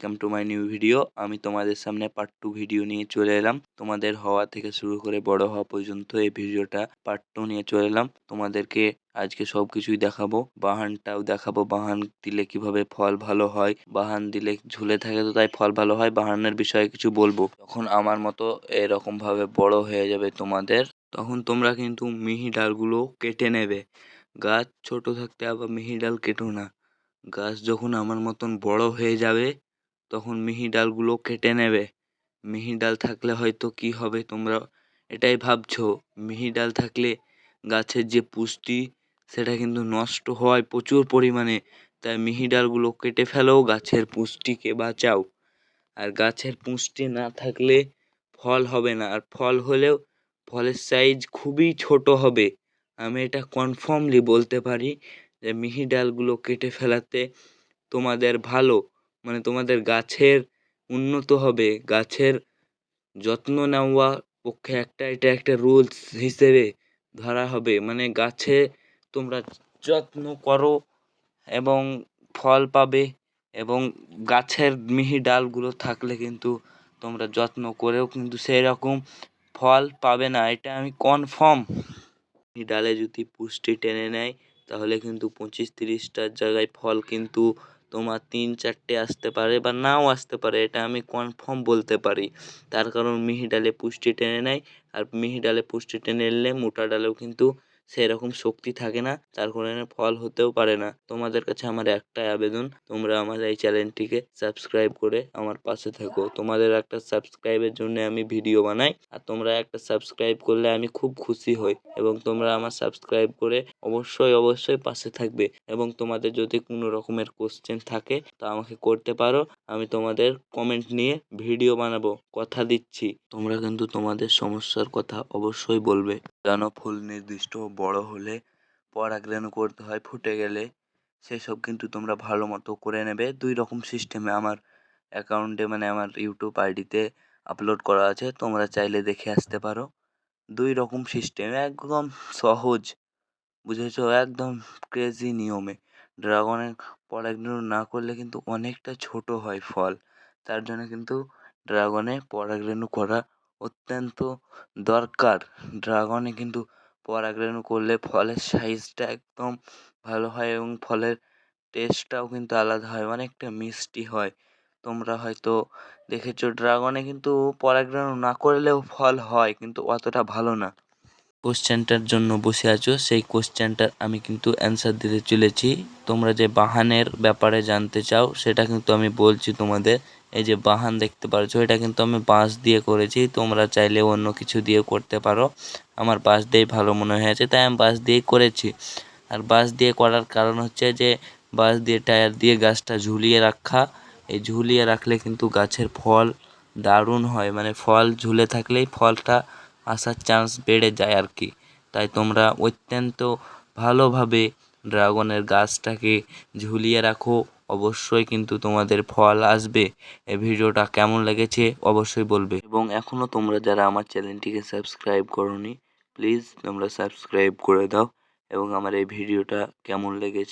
Welcome to my new video. আমি তোমাদের সামনে পার্ট 2 ভিডিও নিয়ে চলে এলাম। তোমাদের হওয়া থেকে শুরু করে বড় হওয়া পর্যন্ত এই ভিডিওটা পার্ট 2 নিয়ে চলে এলাম। তোমাদেরকে আজকে সব কিছুই দেখাবো, বাহানটাও দেখাবো, বাহান দিলে কিভাবে ফল ভালো হয়, বাহান দিলে ঝুলে থাকে তো তাই ফল ভালো হয়, বাহানের বিষয়ে কিছু বলবো। তখন আমার মতো এরকম ভাবে বড় হয়ে যাবে তোমাদের, তখন তোমরা কিন্তু মিহি ডালগুলো কেটে নেবে। গাছ ছোট থাকতে আবার মিহি ডাল কেটো না। গাছ যখন আমার মতন বড় হয়ে যাবে তখন মিহি ডালগুলো কেটে নেবে। মিহি ডাল থাকলে হয়তো কি হবে তোমরা এটাই ভাবছো, মিহি ডাল থাকলে গাছের যে পুষ্টি সেটা কিন্তু নষ্ট হয় প্রচুর পরিমাণে। তাই মিহি ডালগুলো কেটে ফেলো, গাছের পুষ্টিকে বাঁচাও। আর গাছের পুষ্টি না থাকলে ফল হবে না, আর ফল হলেও ফলের সাইজ খুবই ছোট হবে। আমি এটা কনফার্মলি বলতে পারি যে মিহি ডালগুলো কেটে ফেলাতে তোমাদের ভালো, মানে তোমাদের গাছের উন্নত হবে। গাছের যত্ন নেওয়া পক্ষে এটা একটা রুলস হিসেবে ধরা হবে। মানে গাছে তোমরা যত্ন করো এবং ফল পাবে, এবং গাছের মিহি ডালগুলো থাকলে কিন্তু তোমরা যত্ন করেও কিন্তু সেই রকম ফল পাবে না, এটা আমি কনফার্ম। মিহি ডালে যদি পুষ্টি টেনে নেয় তাহলে কিন্তু 25-30টার জায়গায় ফল কিন্তু তোমার 3-4টে আসতে পারে বা নাও আসতে পারে, এটা আমি কনফার্ম বলতে পারি। তার কারণ মিহি ডালে পুষ্টি টেনে নেয়, আর মিহি ডালে পুষ্টি টেনে নিলে মোটা ডালেও কিন্তু সেরকম শক্তি থাকে না, তার কারণে ফল হতেও পারে না। তোমাদের কাছে আমার একটাই আবেদন, তোমরা আমার এই চ্যানেলটিকে সাবস্ক্রাইব করে আমার পাশে থেকো। তোমাদের একটা সাবস্ক্রাইবের জন্য আমি ভিডিও বানাই, আর তোমরা একটা সাবস্ক্রাইব করলে আমি খুব খুশি হই, এবং তোমরা আমার সাবস্ক্রাইব করে অবশ্যই পাশে থাকবে। এবং তোমাদের যদি কোনো রকমের কোশ্চেন থাকে তা আমাকে করতে পারো, আমি তোমাদের কমেন্ট নিয়ে ভিডিও বানাবো, কথা দিচ্ছি। তোমরা কিন্তু তোমাদের সমস্যার কথা অবশ্যই বলবে। যেন ফুল নির্দিষ্ট বড় হলে পরাগরেণু করতে হয়, ফুটে গেলে সেসব কিন্তু তোমরা ভালো মতো করে নেবে। 2 রকম সিস্টেমে আমার অ্যাকাউন্টে, মানে আমার ইউটিউব আইডিতে আপলোড করা আছে, তোমরা চাইলে দেখে আসতে পারো। 2 রকম সিস্টেম, একদম সহজ, বুঝেছো, একদম ক্রেজি নিয়মে। ড্রাগনের পরাগরেণু না করলে কিন্তু অনেকটা ছোট হয় ফল, তার জন্য কিন্তু ড্রাগনে পরাগরেণু করা অত্যন্ত দরকার। ড্রাগনে কিন্তু পরাগরেণু করলে ফলের সাইজটা একদম ভালো হয়, এবং ফলের টেস্টটাও কিন্তু আলাদা হয়, অনেকটা মিষ্টি হয়। তোমরা হয়তো দেখেছো ড্রাগনে কিন্তু পরাগরেণু না করলেও ফল হয়, কিন্তু অতটা ভালো না। কোশ্চেনটার জন্য বসে আছো, সেই কোশ্চেনটার আমি কিন্তু অ্যান্সার দিতে চলেছি। তোমরা যে বাহানের ব্যাপারে জানতে চাও সেটা কিন্তু আমি বলছি তোমাদের। এই যে বাহান দেখতে পাচ্ছ, এটা কিন্তু আমি বাঁশ দিয়ে করেছি, তোমরা চাইলে অন্য কিছু দিয়ে করতে পারো। আমার বাঁশ দিয়েই ভালো মনে হয়েছে তাই আমি বাঁশ দিয়েই করেছি। আর বাঁশ দিয়ে করার কারণ হচ্ছে যে বাঁশ দিয়ে টায়ার দিয়ে গাছটা ঝুলিয়ে রাখা। এই ঝুলিয়ে রাখলে কিন্তু গাছের ফল দারুণ হয়, মানে ফল ঝুলে থাকলেই ফলটা আসার চান্স বেড়ে যায় আর কি। তাই তোমরা অত্যন্ত ভালোভাবে ড্রাগনের গাছটাকে ঝুলিয়ে রাখো, অবশ্যই কিন্তু তোমাদের ফল আসবে। এই ভিডিওটা কেমন লেগেছে অবশ্যই বলবে, এবং এখনও তোমরা যারা আমার চ্যানেলটিকে সাবস্ক্রাইব করোনি প্লিজ তোমরা সাবস্ক্রাইব করে দাও। এবং আমার এই ভিডিওটা কেমন লেগেছে